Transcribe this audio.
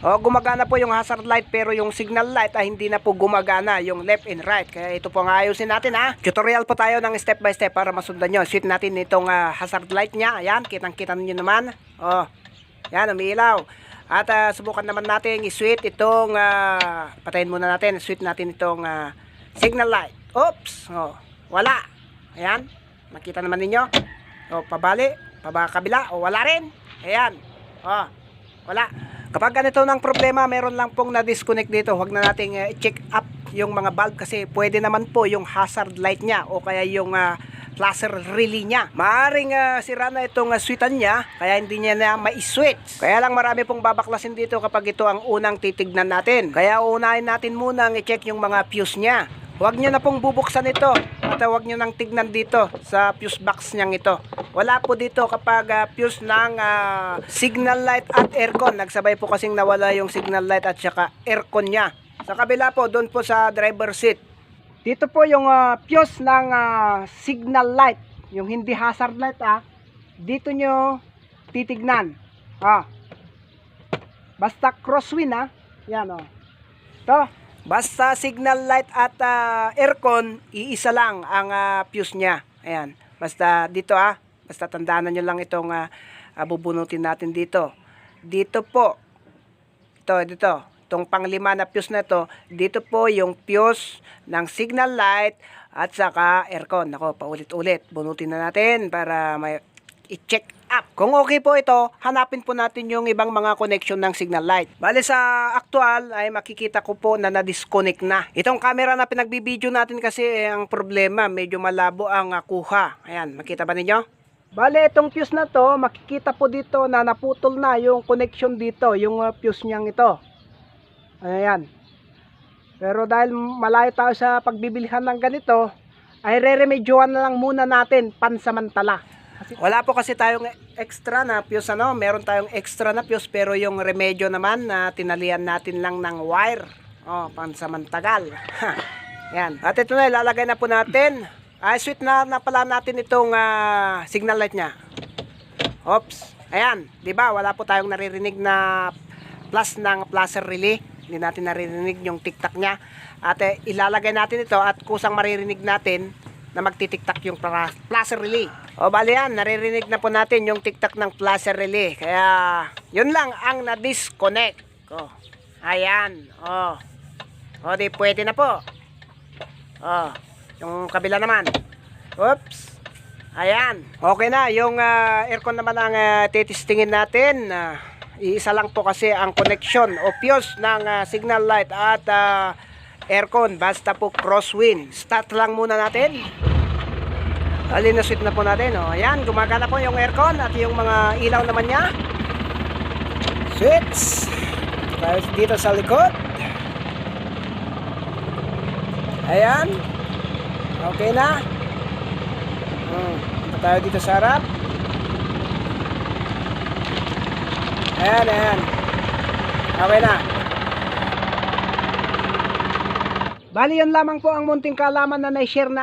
O, gumagana po yung hazard light pero yung signal light ay hindi na po gumagana yung left and right. Kaya ito po ang ayusin natin ha. Tutorial po tayo ng step by step para masundan nyo. Switch natin itong hazard light nya. Ayan, kitang-kita nyo naman. O, yan, umiilaw. At subukan naman natin i-switch itong, patayin muna natin. Switch natin itong signal light. Oops, o, wala. Ayan, nakita naman ninyo. O, pabali, kabila, o wala rin. Ayan, o, wala. Kapag ganito ng problema, meron lang pong na-disconnect dito. Huwag na nating i-check up yung mga bulb kasi pwede naman po yung hazard light nya o kaya yung flasher relay nya. Maaring sira na itong switchan nya kaya hindi niya na ma-switch. Kaya lang marami pong babaklasin dito kapag ito ang unang titignan natin. Kaya unahin natin muna i-check yung mga fuse nya. Huwag nyo na pong bubuksan ito at huwag nyo nang tignan dito sa fuse box nyang ito. Wala po dito kapag fuse ng signal light at aircon. Nagsabay po kasing nawala yung signal light at saka aircon nya. Sa kabila po, doon po sa driver seat. Dito po yung fuse ng signal light. Yung hindi hazard light dito nyo titignan. Basta crosswind Yan Ito. Basta signal light at aircon, iisa lang ang fuse nya. Ayan. Basta dito basta tandaan nyo lang itong bubunutin natin dito. Dito po. Dito. Itong panglima na fuse na ito, dito po yung fuse ng signal light at saka aircon. Ako, paulit-ulit. Bunutin na natin para may i-check up. Kung okay po ito, hanapin po natin yung ibang mga connection ng signal light. Bale sa actual ay makikita ko po na na-disconnect na. Itong camera na pinagbibideo natin kasi ang problema, medyo malabo ang kuha. Ayan, makita ba ninyo? Bale itong fuse na to, makikita po dito na naputol na yung connection dito, yung fuse niyang ito. Ayan. Pero dahil malayo tayo sa pagbibilihan ng ganito, ay re-remedyohan na lang muna natin pansamantala. Wala po kasi tayong extra na fuse meron tayong extra na fuse pero yung remedyo naman na tinalian natin lang ng wire. Pansamantagal. Yan. At ito na, ilalagay na po natin. Switch na pala natin itong signal light nya. Oops. Ayan, 'di ba? Wala po tayong naririnig na plus ng flasher relay. Hindi natin naririnig yung tiktak nya. At ilalagay natin ito at kusang maririnig natin na magtitiktak yung flasher relay. Bali yan, naririnig na po natin yung tiktak ng flasher relay. Kaya, yun lang ang na-disconnect. Ayan. Di pwede na po. Yung kabila naman. Oops. Ayan. Okay na. Yung aircon naman ang titistingin natin. Iisa lang po kasi ang connection o fuse ng signal light at aircon. Basta po crosswind. Start lang muna natin. Alin na switch na po natin. Ayan, gumagana po yung aircon at yung mga ilaw naman niya. Switch. Tayo dito sa likod. Ayan. Okay na. Tayo dito sa harap. Ayan. Okay na. Bali, yan lamang po ang munting kaalaman na na-share natin.